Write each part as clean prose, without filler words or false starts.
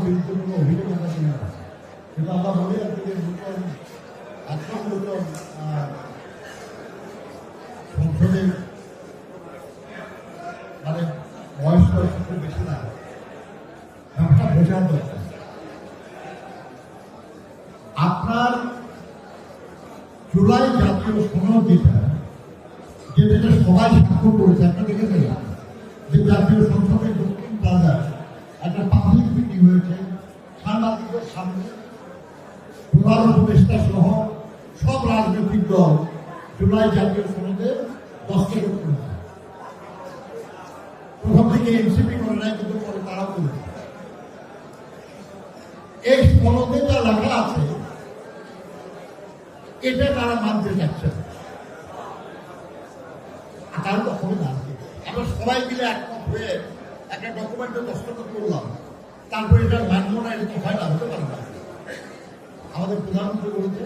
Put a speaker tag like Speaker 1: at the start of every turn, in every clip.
Speaker 1: বিরুদ্ধে কোনো অভিযোগ আমরা নিয়ে না, কিন্তু আমরা বলি আর কি নতুন একদম নতুন সংসদে মানে বয়স খুব বেশি না, ব্যাপারটা বোঝার দরকার। আপনার জুলাই জাতীয় সনদ যেটা সবাই স্বাক্ষর করেছে, আপনার দেখেছেন যে জাতীয় সংসদের দক্ষিণ প্লাজায় একটা পাবলিক মিটিং হয়েছে, সাংবাদিকদের সামনে প্রধান উপদেষ্টা সহ সব রাজনৈতিক দল জুলাই জাতীয় সনদে দস্তখত করেছে। প্রথম থেকে এনসিপি করে নাই, কিন্তু পরে তারাও করেছে। এই সনদে যা লেখা আছে এটা তারা মানতে চাচ্ছে না, তার তো হবে না। আমরা সবাই মিলে একমত হয়ে একটা ডকুমেন্টে দস্তখত করলাম, তারপরে এটা মানব না, এটা তো হয় না, হতে পারে না। আমাদের প্রধানমন্ত্রী বলেছে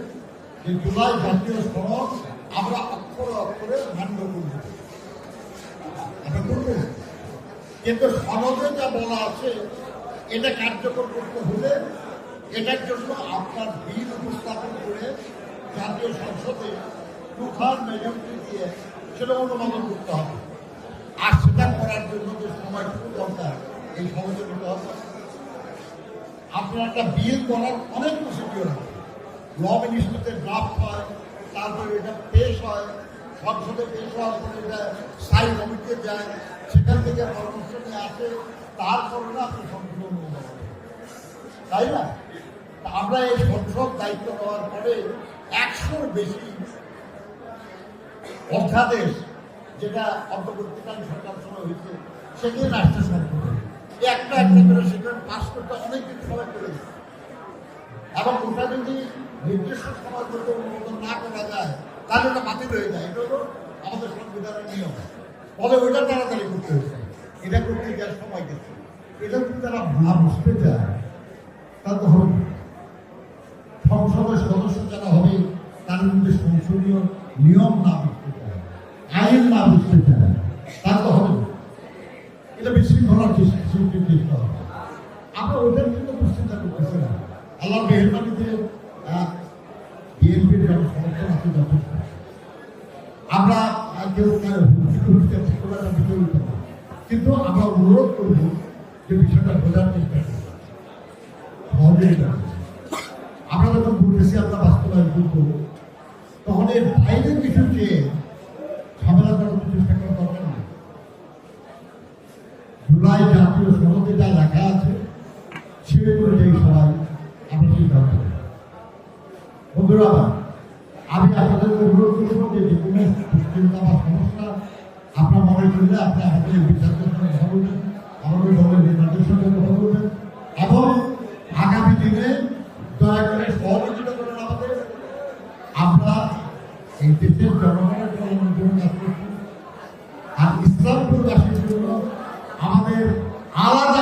Speaker 1: যে জুলাই জাতীয় সনদ আমরা অক্ষরে অক্ষরে মান্য করব, আমরা করব। কিন্তু সনদে যা বলা আছে এটা কার্যকর করতে হলে এটার জন্য আপনার বিল উপস্থাপন করে জাতীয় সংসদে প্রধান মেজরিটি দিয়ে সেটা অনুমোদন করতে হবে। আর সেটা করার জন্য যে সময়টুকু দরকার এই সহজে নিতে হবে। আপনার একটা বিল করার অনেক প্রসিডিওর আছে, ল মিনিস্ট্রিতে ড্রাফট হয়, তারপরে এটা পেশ হয়, সংসদে পেশ হওয়ার পরে এটা স্থায়ী কমিটিতে যায়, সেখান থেকে পরামর্শ নিয়ে আসে, তারপরে না আপনি সংসদ অনুমোদন করেন, তাই না? আমরা এই সংসদ দায়িত্ব নেওয়ার পরে 100-র বেশি অধ্যাদেশ যেটা অন্তর্বর্তীকালীন সরকার সময় হয়েছে সেগুলো রাষ্ট্রের সম্পর্কে একটা একটা করে সেটা পাস করতে অনেকদিন সময় করে দিচ্ছে। এবং ওটা যদি নির্দিষ্ট সময় করতে অনুমোদন না করা যায় তাহলে ওটা বাতিল হয়ে যায়। এটা হলো আমাদের সংবিধানের নিয়ম। ফলে ওইটা তাড়াতাড়ি করতে হয়েছে, এটা করতে যাওয়ার সময় গেছে। এটা যদি তারা না বুঝতে চায় তা তো হবে। সংসদের সদস্য যারা হবে তার মধ্যে সংসদীয় নিয়ম না বুঝতে চায়, আইন না বুঝতে চায়, তা তো হবে। এটা বিশৃঙ্খলার সৃষ্টির চেষ্টা হবে। আমরা ওদের কিন্তু দুশ্চিন্তা করতেছি না। আল্লাহ মেহরবানিতে বিএনপির সমর্থন আছে যথেষ্ট। আমরা কেউ কিন্তু আমরা অনুরোধ করব যে বিষয়টা বোঝার চেষ্টা করব, সহযোগিতা। আমরা যখন বলতেছি আমরা বাস্তবায়ন করবো, তখন এর বাইরে কিছু চেয়ে ঝামেলা করার চেষ্টা করার দরকার নেই। জুলাই জাতীয় সনদে যা লেখা আছে সে অনুযায়ী সবাই আমরা সিদ্ধান্ত নেব। বন্ধুরা, আমি আপনাদের অনুরোধ করবো যে কোনো দুশ্চিন্তা বা সমস্যা আপনার মনে করলে আপনি আমাদের বিচারকের সঙ্গে কথা বলবেন, আমাদের দলের নেতাদের সঙ্গে কথা বলবেন, এবং আগামী দিনে দয়া করে সহযোগিতা করেন আমাদের। আমরা এই দেশের জনগণের জন্য কাজ করছি, আর ইসলামপুরবাসীর জন্য আমাদের আলাদা